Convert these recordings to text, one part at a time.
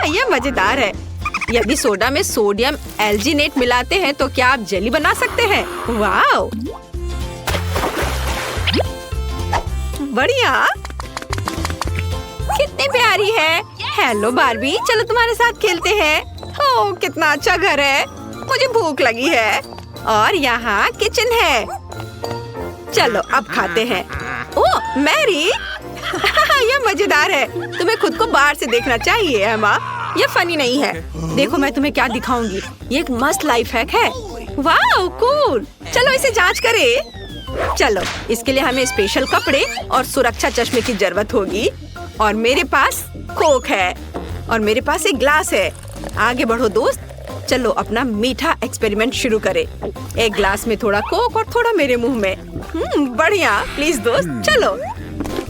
ये मजेदार है। यदि सोडा में सोडियम एल्जिनेट मिलाते हैं तो क्या आप जेली बना सकते हैं? वाओ, बढ़िया, कितनी प्यारी है। हेलो बार्बी, चलो तुम्हारे साथ खेलते हैं। ओह, कितना अच्छा घर है। मुझे भूख लगी है और यहाँ किचन है। चलो अब खाते हैं। ओह मैरी, ये मजेदार है। तुम्हें खुद को बाहर से देखना चाहिए एमा, ये फनी नहीं है। देखो मैं तुम्हें क्या दिखाऊंगी। ये एक मस्त लाइफ हैक है। वाओ कूल, चलो इसे जांच करें। चलो इसके लिए हमें स्पेशल कपड़े और सुरक्षा चश्मे की जरूरत होगी। और मेरे पास कोक है और मेरे पास एक ग्लास है। आगे बढ़ो दोस्त, चलो अपना मीठा एक्सपेरिमेंट शुरू करें। एक ग्लास में थोड़ा कोक और थोड़ा मेरे मुंह में। बढ़िया, प्लीज दोस्त चलो।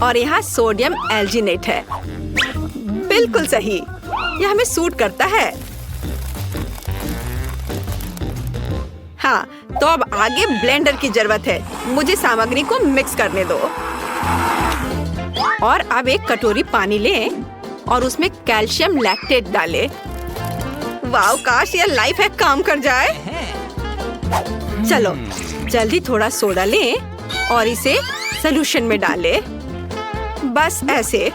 और यहाँ सोडियम एल्जिनेट है। बिल्कुल सही, यह हमें सूट करता है। हाँ, तो अब आगे ब्लेंडर की जरूरत है। मुझे सामग्री को मिक्स करने दो। और अब एक कटोरी पानी लें और उसमें कैल्शियम लैक्टेट डालें। वाओ, काश यह लाइफ हैक काम कर जाए। चलो जल्दी थोड़ा सोडा लें और इसे सॉल्यूशन में डालें। बस ऐसे।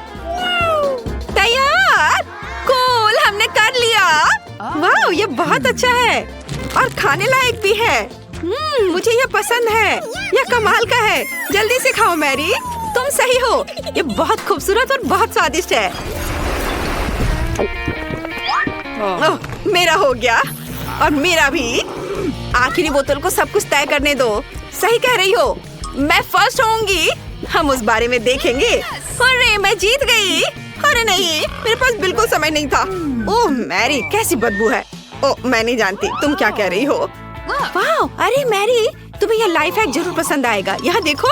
तैयार, कूल, हमने कर लिया। वाओ, ये बहुत अच्छा है और खाने लायक भी है। मुझे ये पसंद है, यह कमाल का है। जल्दी से खाओ मैरी, तुम सही हो। ये बहुत खूबसूरत और बहुत स्वादिष्ट है। ओह, मेरा हो गया और मेरा भी। आखिरी बोतल को सब कुछ तय करने दो। सही कह रही हो, मैं फर्स्ट होंगी। हम उस बारे में देखेंगे। अरे मैं जीत गई। अरे नहीं, मेरे पास बिल्कुल समय नहीं था। ओह मैरी, कैसी बदबू है। ओह मैं नहीं जानती तुम क्या कह रही हो। वाह, अरे मैरी, तुम्हें यह लाइफ हैक जरूर पसंद आएगा। यहाँ देखो,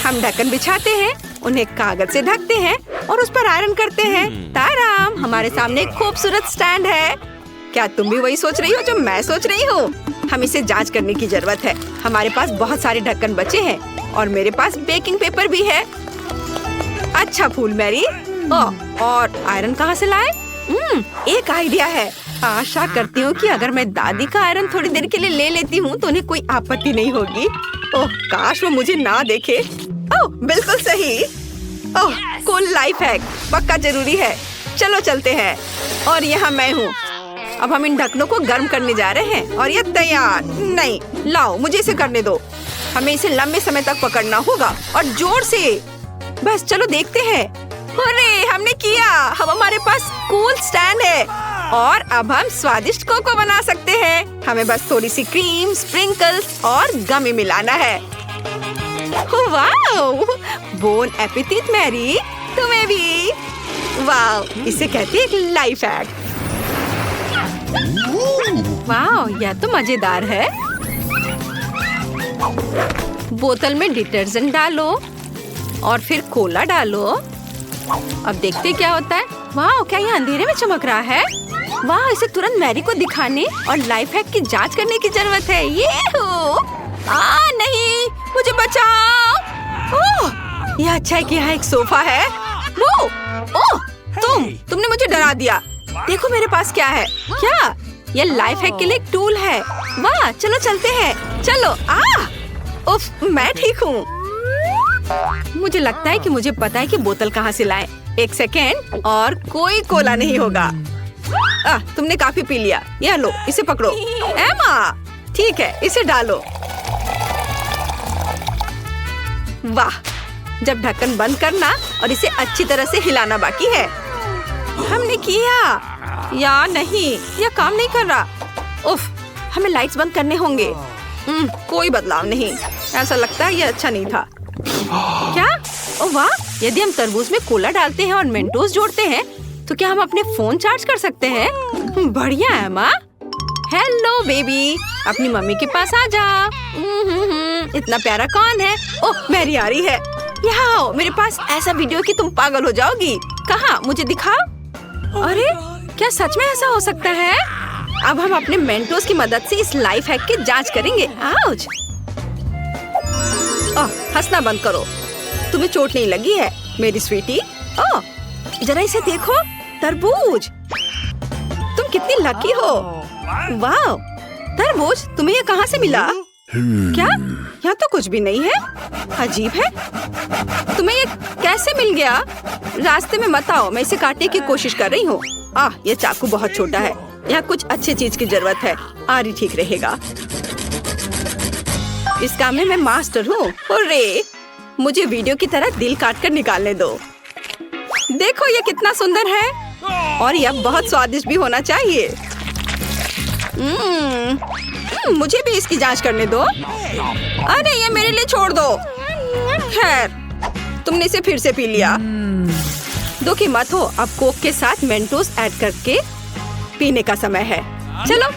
हम ढक्कन बिछाते हैं, उन्हें कागज से ढकते हैं और उस पर आयरन करते हैं। ताराम, हमारे सामने एक खूबसूरत स्टैंड है। क्या तुम भी वही सोच रही हो जो मैं सोच रही हूँ? हम इसे जांच करने की जरूरत है। हमारे पास बहुत सारे ढक्कन बचे हैं और मेरे पास बेकिंग पेपर भी है। अच्छा फूल मैरी। और आयरन कहाँ से लाए? एक आइडिया है। आशा करती हूँ कि अगर मैं दादी का आयरन थोड़ी देर के लिए ले लेती हूँ तो उन्हें कोई आपत्ति नहीं होगी। ओह काश वो मुझे ना देखे। ओह बिल्कुल सही। ओह कूल लाइफ हैक, पक्का जरूरी है। चलो चलते हैं। और यहाँ मैं हूँ। अब हम इन ढक्कनों को गर्म करने जा रहे हैं और ये तैयार। नहीं, लाओ मुझे इसे करने दो। हमें इसे लंबे समय तक पकड़ना होगा और जोर से। बस चलो देखते हैं। अरे हमने किया। अब हमारे पास कूल स्टैंड है और अब हम स्वादिष्ट कोको बना सकते हैं। हमें बस थोड़ी सी क्रीम, स्प्रिंकल्स और गमी मिलाना है। वाओ, बोन एपेटिट मैरी, तुम्हें भी। वाओ, इसे कहते हैं एक लाइफ हैक। वाओ, यह तो मजेदार है। बोतल में डिटर्जेंट डालो और फिर कोला डालो। अब देखते क्या होता है। वाह, क्या ये अंधेरे में चमक रहा है? वाह, इसे तुरंत मैरी को दिखाने और लाइफ हैक की जांच करने की जरूरत है। ये नहीं, मुझे बचाओ। ओह, यह अच्छा है कि यहाँ एक सोफा है। ओह, तुमने मुझे डरा दिया। देखो मेरे पास क्या है। क्या? ये लाइफ हैक के लिए एक टूल है। वाह, चलो चलते हैं। चलो। उफ, मैं ठीक हूँ। मुझे लगता है कि मुझे पता है कि बोतल कहाँ से लाएं। एक सेकेंड, और कोई कोला नहीं होगा। तुमने काफी पी लिया। यह लो, इसे पकड़ो। एमा, ठीक है, इसे डालो। वाह, जब ढक्कन बंद करना और इसे अच्छी तरह से हिलाना बाकी है। हमने किया या नहीं, यह काम नहीं कर रहा। उफ, हमें लाइट्स बंद करने होंगे। कोई बदलाव नहीं। ऐसा लगता है यह अच्छा नहीं था। क्या? ओह वाह, यदि हम तरबूज में कोला डालते हैं और मेंटोस जोड़ते हैं तो क्या हम अपने फोन चार्ज कर सकते हैं? बढ़िया है माँ। हेलो बेबी, अपनी मम्मी के पास आ जा। इतना प्यारा कौन है? ओह, मैरी आ रही है। यहाँ आओ, मेरे पास ऐसा वीडियो कि तुम पागल हो जाओगी। कहाँ? मुझे दिखाओ। अरे क्या सच में ऐसा हो सकता है? अब हम अपने मेंटोस की मदद से इस लाइफ हैक की जांच करेंगे। आउच! हंसना बंद करो। तुम्हें चोट नहीं लगी है मेरी स्वीटी? जरा इसे देखो। तरबूज, तुम कितनी लकी हो। वाह, तरबूज तुम्हें ये कहाँ से मिला? क्या यहाँ तो कुछ भी नहीं है, अजीब है। तुम्हें ये कैसे मिल गया? रास्ते में मत आओ, मैं इसे काटने की कोशिश कर रही हूँ। ये चाकू बहुत छोटा है, यहाँ कुछ अच्छी चीज की जरूरत है। आरी ठीक रहेगा, इस काम में मैं मास्टर हूँ। अरे मुझे वीडियो की तरह दिल काट कर निकालने दो। देखो ये कितना सुंदर है, और यह बहुत स्वादिष्ट भी होना चाहिए। मुझे भी इसकी जांच करने दो। अरे ये मेरे लिए छोड़ दो। खैर, तुमने इसे फिर से पी लिया। दुखी मत हो, अब कोक के साथ मेंटोस ऐड करके पीने का समय है। चलो,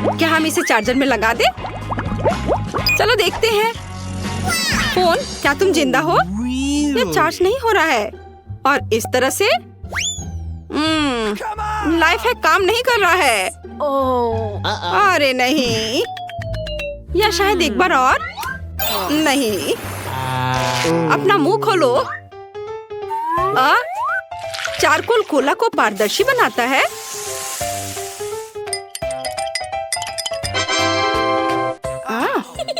क्या हम इसे चार्जर में लगा दें? चलो देखते हैं। फोन, क्या तुम जिंदा हो? ये चार्ज नहीं हो रहा है, और इस तरह से लाइफ हैक काम नहीं कर रहा है। अरे नहीं, या शायद एक बार और। नहीं, अपना मुंह खोलो। चारकोल कोला को पारदर्शी बनाता है।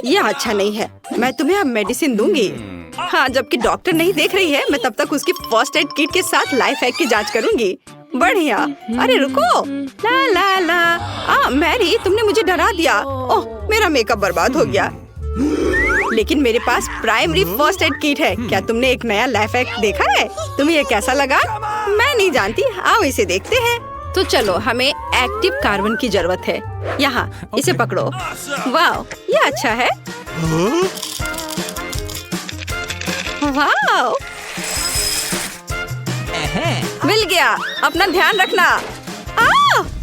यह अच्छा नहीं है, मैं तुम्हें अब मेडिसिन दूंगी। हाँ, जबकि डॉक्टर नहीं देख रही है, मैं तब तक उसकी फर्स्ट एड किट के साथ लाइफ हैक की जांच करूंगी। बढ़िया। अरे रुको, ला ला ला। मैरी, तुमने मुझे डरा दिया। ओह, मेरा मेकअप बर्बाद हो गया। लेकिन मेरे पास प्राइमरी फर्स्ट एड किट है। क्या तुमने एक नया लाइफ हैक देखा है? तुम्हें ये कैसा लगा? मैं नहीं जानती, आओ इसे देखते हैं। तो चलो, हमें एक्टिव कार्बन की जरूरत है। यहाँ, इसे पकड़ो। वाह, ये अच्छा है। वाह, मिल गया। अपना ध्यान रखना।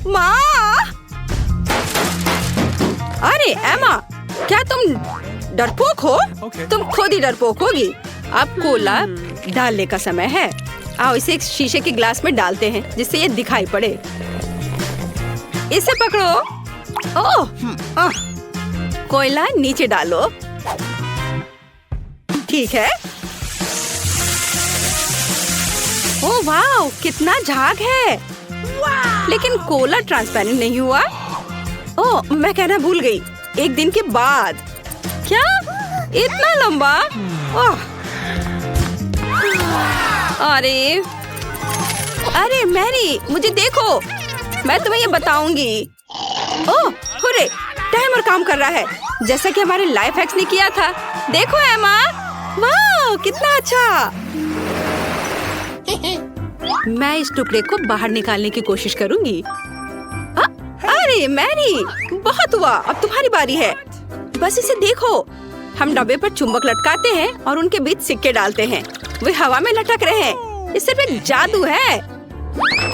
माँ! अरे एमा, क्या तुम डरपोक हो? तुम खुद ही डरपोक होगी। अब कोला डालने का समय है। आओ इसे एक शीशे के ग्लास में डालते हैं, जिससे ये दिखाई पड़े। इसे पकड़ो। ओह, कोयला नीचे डालो। ठीक है। ओह वाह, कितना झाग है। लेकिन कोला ट्रांसपेरेंट नहीं हुआ। ओह, मैं कहना भूल गई। एक दिन के बाद। क्या? इतना लंबा? ओह, अरे मैरी, मुझे देखो, मैं तुम्हें ये बताऊंगी। ओह, हुर्रे, टाइमर काम कर रहा है, जैसा कि हमारे लाइफ हैक्स ने किया था। देखो एमा, वाह, कितना अच्छा। मैं इस टुकड़े को बाहर निकालने की कोशिश करूंगी। अरे मैरी, बहुत हुआ, अब तुम्हारी बारी है। बस इसे देखो। हम डब्बे पर चुंबक लटकाते हैं और उनके बीच सिक्के डालते हैं। वे हवा में लटक रहे हैं। ये सिर्फ एक जादू है।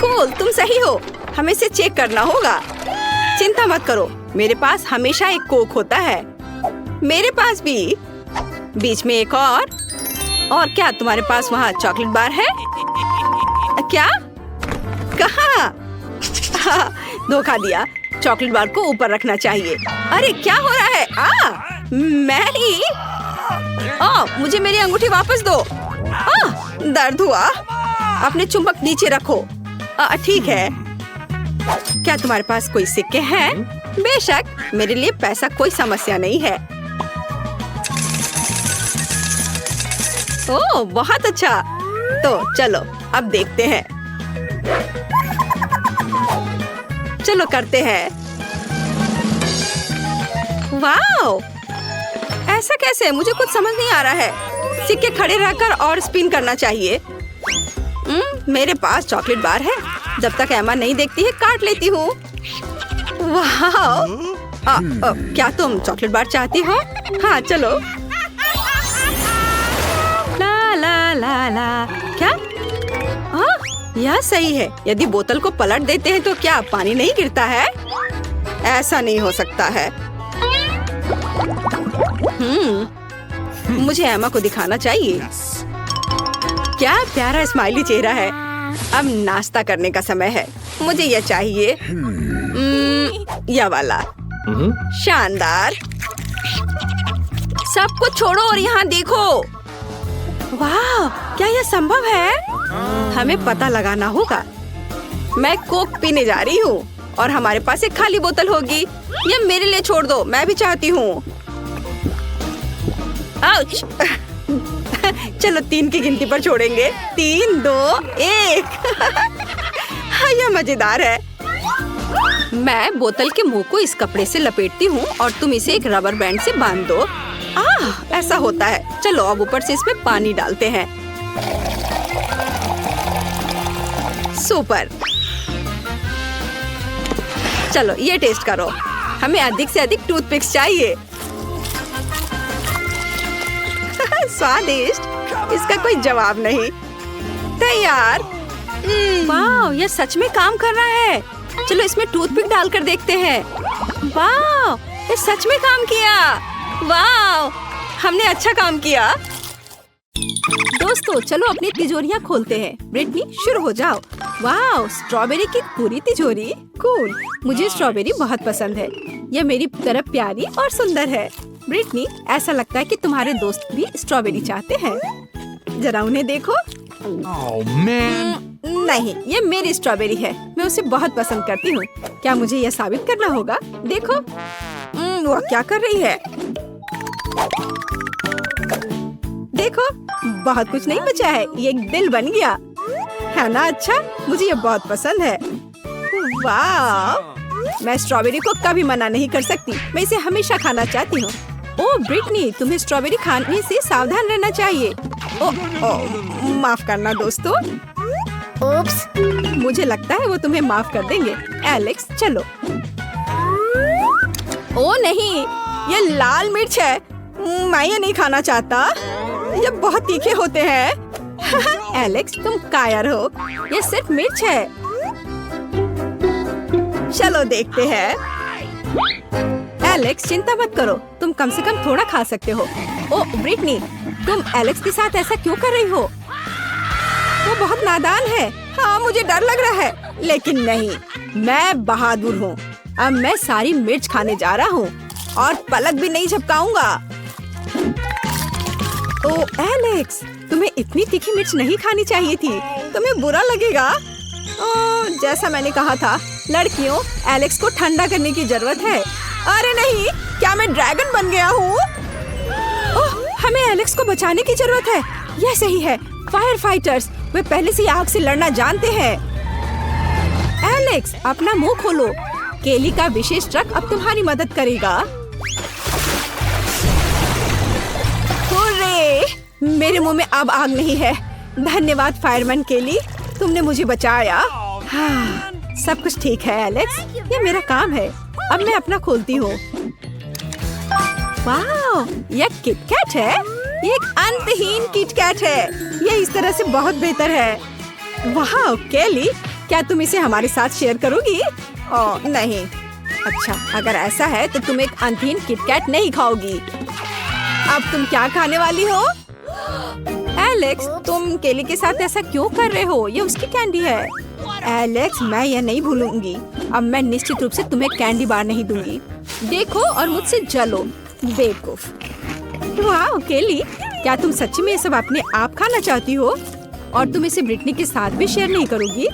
कूल, तुम सही हो। हमें इसे चेक करना होगा। चिंता मत करो, मेरे पास हमेशा एक कोक होता है। मेरे पास भी। बीच में एक और क्या तुम्हारे पास वहाँ चॉकलेट बार है? क्या? कहाँ? धोखा दिया। चॉकलेट बार को ऊपर रखना चाहिए। अरे क्या हो रहा है? मैरी, मुझे मेरी अंगूठी वापस दो। दर्द हुआ। अपने चुंबक नीचे रखो। ठीक है। क्या तुम्हारे पास कोई सिक्के हैं? बेशक, मेरे लिए पैसा कोई समस्या नहीं है। ओह, बहुत अच्छा। तो चलो, अब देखते हैं। चलो करते हैं। वाओ, ऐसा कैसे? मुझे कुछ समझ नहीं आ रहा है। सिक्के खड़े रहकर और स्पिन करना चाहिए। मेरे पास चॉकलेट बार है। जब तक एमा नहीं देखती है, काट लेती हूँ। वाओ, क्या तुम चॉकलेट बार चाहती हो? हाँ, चलो। ला ला ला ला। क्या? यह सही है। यदि बोतल को पलट देते हैं तो क्या पानी नहीं गिरता है? ऐसा नहीं हो सकता है। मुझे एमा को दिखाना चाहिए। क्या प्यारा स्माइली चेहरा है। अब नाश्ता करने का समय है। मुझे यह चाहिए। यह वाला। शानदार। सब कुछ छोड़ो और यहाँ देखो। वाह, क्या यह संभव है? हमें पता लगाना होगा। मैं कोक पीने जा रही हूँ और हमारे पास एक खाली बोतल होगी। ये मेरे लिए छोड़ दो, मैं भी चाहती हूँ। आउच! चलो 3 की गिनती पर छोड़ेंगे। 3, 2, 1। यह मजेदार है। मैं बोतल के मुंह को इस कपड़े से लपेटती हूँ और तुम इसे एक रबर बैंड से बांध दो। ऐसा होता है। चलो अब ऊपर से इसमें पानी डालते हैं। सुपर। चलो ये टेस्ट करो। हमें अधिक से अधिक टूथपिक्स चाहिए। स्वादिष्ट, इसका कोई जवाब नहीं। तैयार। वाह, यह सच में काम कर रहा है। चलो इसमें टूथपिक डालकर देखते हैं। वाह, ये सच में काम किया। वाह, हमने अच्छा काम किया। दोस्तों चलो अपनी तिजोरियाँ खोलते हैं। ब्रिटनी शुरू हो जाओ। वाह, स्ट्रॉबेरी की पूरी तिजोरी। कूल, मुझे स्ट्रॉबेरी बहुत पसंद है। यह मेरी तरह प्यारी और सुंदर है। ब्रिटनी, ऐसा लगता है कि तुम्हारे दोस्त भी स्ट्रॉबेरी चाहते हैं। जरा उन्हें देखो। नहीं, ये मेरी स्ट्रॉबेरी है। मैं उसे बहुत पसंद करती हूँ। क्या मुझे यह साबित करना होगा? देखो, वो क्या कर रही है। देखो, बहुत कुछ नहीं बचा है। ये एक दिल बन गया है ना? अच्छा, मुझे ये बहुत पसंद है। वाह, मैं स्ट्रॉबेरी को कभी मना नहीं कर सकती। मैं इसे हमेशा खाना चाहती हूँ। ओह ब्रिटनी, तुम्हें स्ट्रॉबेरी खाने से सावधान रहना चाहिए। ओह, माफ करना दोस्तों। उप्स, मुझे लगता है वो तुम्हें माफ कर देंगे। एलेक्स चलो। ओह नहीं, ये लाल मिर्च है। मैं ये नहीं खाना चाहता। ये बहुत तीखे होते हैं। एलेक्स तुम कायर हो। ये सिर्फ मिर्च है। चलो देखते हैं। एलेक्स चिंता मत करो, तुम कम से कम थोड़ा खा सकते हो। ओह ब्रिटनी, तुम एलेक्स के साथ ऐसा क्यों कर रही हो? वो बहुत नादान है। हाँ, मुझे डर लग रहा है, लेकिन नहीं, मैं बहादुर हूँ। अब मैं सारी मिर्च खाने जा रहा हूँ और पलक भी नहीं झपकाऊंगा। ओह एलेक्स, तुम्हें इतनी तीखी मिर्च नहीं खानी चाहिए थी। तुम्हें बुरा लगेगा। ओह, जैसा मैंने कहा था, लड़कियों, एलेक्स को ठंडा करने की जरूरत है। अरे नहीं, क्या मैं ड्रैगन बन गया हूँ? ओह, हमें एलेक्स को बचाने की जरूरत है। यह सही है। फायर फाइटर्स, वे पहले से आग से लड़ना जानते हैं। एलेक्स, अपना मुंह खोलो। केली का विशेष ट्रक अब तुम्हारी मदद करेगा। मेरे मुंह में अब आग नहीं है। धन्यवाद फायरमैन केली, तुमने मुझे बचाया। हाँ, सब कुछ ठीक है एलेक्स, ये मेरा काम है। अब मैं अपना खोलती हूँ। वाह, यह किटकैट है। ये एक अंतहीन किटकैट है। ये इस तरह से बहुत बेहतर है। वाह केली, क्या तुम इसे हमारे साथ शेयर करोगी? ओह नहीं। अच्छा, अगर ऐसा है तो तुम एक अंतहीन किटकैट नहीं खाओगी। अब तुम क्या खाने वाली हो? एलेक्स, तुम केली के साथ ऐसा क्यों कर रहे हो? ये उसकी कैंडी है। एलेक्स, मैं यह नहीं भूलूंगी। अब मैं निश्चित रूप से तुम्हें कैंडी बार नहीं दूंगी। देखो और मुझसे जलो, बेवकूफ। वाह केली, क्या तुम सच्ची में ये सब अपने आप खाना चाहती हो? और तुम इसे ब्रिटनी के साथ भी शेयर नहीं करोगी?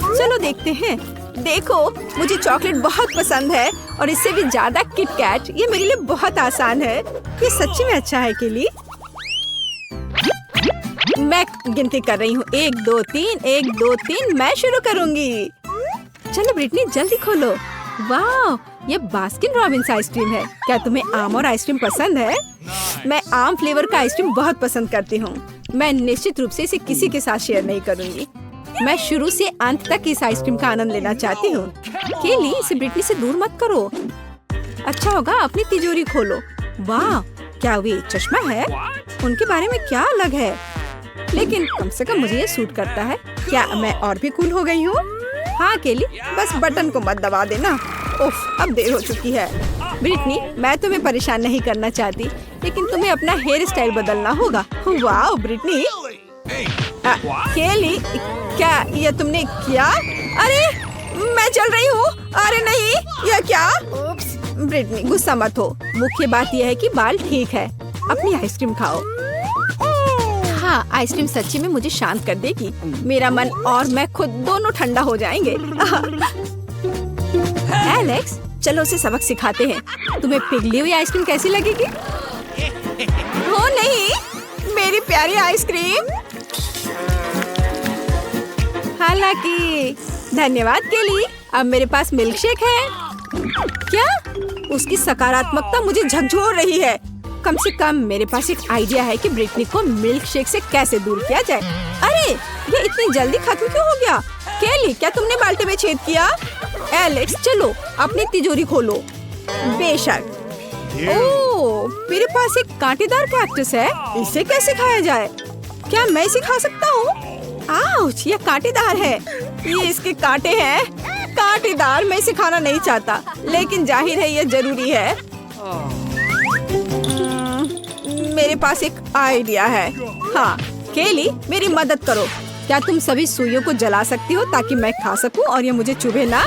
चलो देखते हैं। देखो, मुझे चॉकलेट बहुत पसंद है और इससे भी ज्यादा किटकैट। ये मेरे लिए बहुत आसान है। ये सच्ची में अच्छा है केली। मैं गिनती कर रही हूँ। 1 2 3, 1 2 3। मैं शुरू करूँगी। चलो ब्रिटनी, जल्दी खोलो। वाह, ये बास्किन रॉबिन्स आइसक्रीम है। क्या तुम्हें आम और आइसक्रीम पसंद है? मैं आम फ्लेवर का आइसक्रीम बहुत पसंद करती हूँ। मैं निश्चित रूप से इसे किसी के साथ शेयर नहीं करूँगी। मैं शुरू से अंत तक इस आइसक्रीम का आनंद लेना चाहती हूँ। केली, इसे ब्रिटनी से दूर मत करो। अच्छा होगा अपनी तिजोरी खोलो। वाह, क्या वे चश्मा है? उनके बारे में क्या अलग है? लेकिन कम से कम मुझे ये सूट करता है। क्या मैं और भी कूल हो गई हूँ? हाँ केली, बस बटन को मत दबा देना। उफ, अब देर हो चुकी है। ब्रिटनी, मैं तुम्हें परेशान नहीं करना चाहती, लेकिन तुम्हें अपना हेयर स्टाइल बदलना होगा। वाह ब्रिटनी। केली, क्या ये तुमने किया? अरे मैं चल रही हूँ। अरे नहीं, यह क्या? ब्रिटनी, गुस्सा मत हो। मुख्य बात यह है कि बाल ठीक है। अपनी आइसक्रीम खाओ। हाँ, आइसक्रीम सच्ची में मुझे शांत कर देगी। मेरा मन और मैं खुद दोनों ठंडा हो जाएंगे। एलेक्स, चलो उसे सबक सिखाते हैं। तुम्हें पिघली हुई आइसक्रीम कैसी लगेगी? हो नहीं, मेरी प्यारी आइसक्रीम। हालांकि धन्यवाद केली, अब मेरे पास मिल्क शेक है। क्या? उसकी सकारात्मकता मुझे झकझोर रही है। कम से कम मेरे पास एक आइडिया है कि ब्रिटनी को मिल्क शेक से कैसे दूर किया जाए। अरे, ये इतनी जल्दी खत्म क्यों हो गया? केली, क्या तुमने बाल्टी में छेद किया? एलेक्स, चलो अपनी तिजोरी खोलो। बेशक। ओह, मेरे पास एक कांटेदार कैक्टस है। इसे कैसे खाया जाए? क्या मैं इसे खा सकता हूँ? आउच, ये कांटेदार है। ये इसके कांटे हैं। कांटेदार। मैं इसे खाना नहीं चाहता, लेकिन जाहिर है ये जरूरी है। मेरे पास एक आइडिया है। हाँ, केली, मेरी मदद करो। क्या तुम सभी सुइयों को जला सकती हो ताकि मैं खा सकूं और ये मुझे चुभे ना?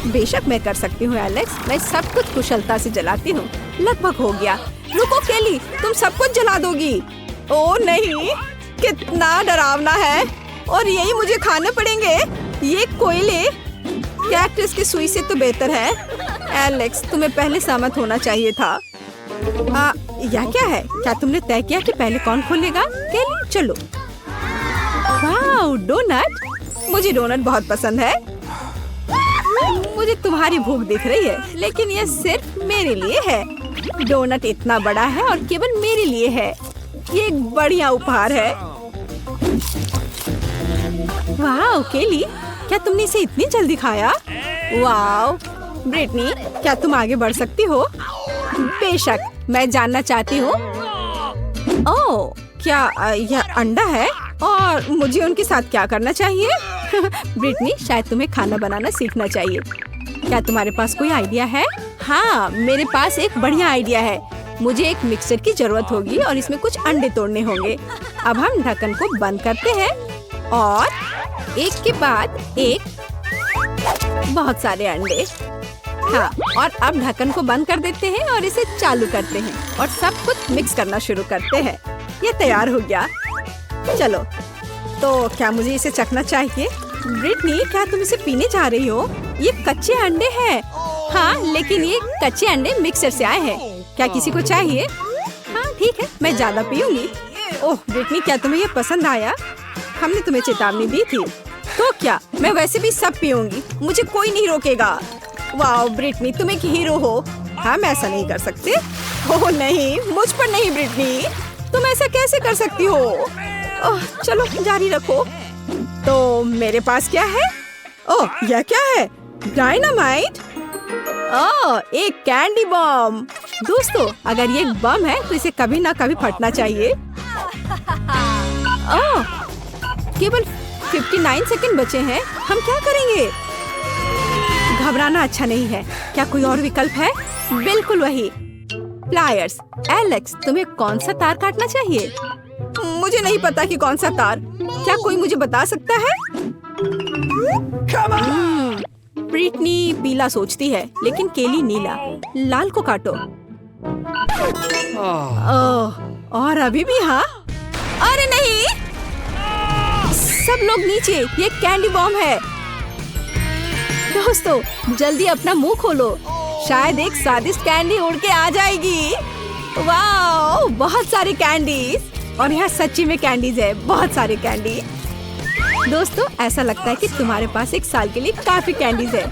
बेशक मैं कर सकती हूँ एलेक्स, मैं सब कुछ कुशलता से जलाती हूँ। लगभग हो गया। रुको केली, तुम सब कुछ जला दोगी। ओह नहीं, कितना डरावना है। और यही मुझे खाने पड़ेंगे। ये कोयले कैक्टस की सुई से तो बेहतर है। एलेक्स, तुम्हें पहले सहमत होना चाहिए था। यह क्या है? क्या तुमने तय किया कि पहले कौन खोलेगा? केली, चलो। वाह, डोनट। मुझे डोनट बहुत पसंद है। मुझे तुम्हारी भूख दिख रही है, लेकिन यह सिर्फ मेरे लिए है। डोनट इतना बड़ा है और केवल मेरे लिए है। ये एक बढ़िया उपहार है। वाह केली, क्या तुमने इसे इतनी जल्दी खाया? वाह ब्रिटनी, क्या तुम आगे बढ़ सकती हो? बेशक, मैं जानना चाहती हूँ। ओह, क्या यह अंडा है? और मुझे उनके साथ क्या करना चाहिए? ब्रिटनी, शायद तुम्हें खाना बनाना सीखना चाहिए। क्या तुम्हारे पास कोई आइडिया है? हाँ, मेरे पास एक बढ़िया आइडिया है। मुझे एक मिक्सर की जरूरत होगी और इसमें कुछ अंडे तोड़ने होंगे। अब हम ढक्कन को बंद करते हैं और एक के बाद एक बहुत सारे अंडे। हाँ, और अब ढक्कन को बंद कर देते हैं और इसे चालू करते हैं और सब कुछ मिक्स करना शुरू करते हैं। ये तैयार हो गया। चलो, तो क्या मुझे इसे चखना चाहिए? ब्रिटनी, क्या तुम इसे पीने जा रही हो? ये कच्चे अंडे हैं। हाँ, लेकिन ये कच्चे अंडे मिक्सर से आए हैं। क्या किसी को चाहिए? हाँ ठीक है, मैं ज्यादा पीऊंगी। ओह ब्रिटनी, क्या तुम्हें ये पसंद आया? हमने तुम्हें चेतावनी दी थी। तो क्या, मैं वैसे भी सब पीऊंगी, मुझे कोई नहीं रोकेगा। वाह ब्रिटनी, तुम एक हीरो हो। हम ऐसा नहीं कर सकते। ओह नहीं, मुझ पर नहीं ब्रिटनी, तुम ऐसा कैसे कर सकती हो? ओह चलो जारी रखो। तो मेरे पास क्या है? ओह, यह क्या है? डायनामाइट? ओह, एक कैंडी बम। दोस्तों, अगर ये एक बम है तो इसे कभी ना कभी फटना चाहिए। ओह, केवल 59 सेकंड बचे हैं। हम क्या करेंगे? घबराना अच्छा नहीं है। क्या कोई और विकल्प है? बिल्कुल वही, प्लायर्स। एलेक्स, तुम्हें कौन सा तार काटना चाहिए? मुझे नहीं पता कि कौन सा तार। क्या कोई मुझे बता सकता है? ब्रिटनी पीला सोचती है, लेकिन केली नीला। लाल को काटो। और अभी भी हाँ? अरे नहीं, सब लोग नीचे, ये कैंडी बॉम्ब है। दोस्तों, जल्दी अपना मुंह खोलो, शायद एक स्वादिष्ट कैंडी उड़ के आ जाएगी। वाह, बहुत सारे कैंडीज। और यहाँ सच्ची में कैंडीज है, बहुत सारे कैंडी। दोस्तों, ऐसा लगता है कि तुम्हारे पास एक साल के लिए काफी कैंडीज है।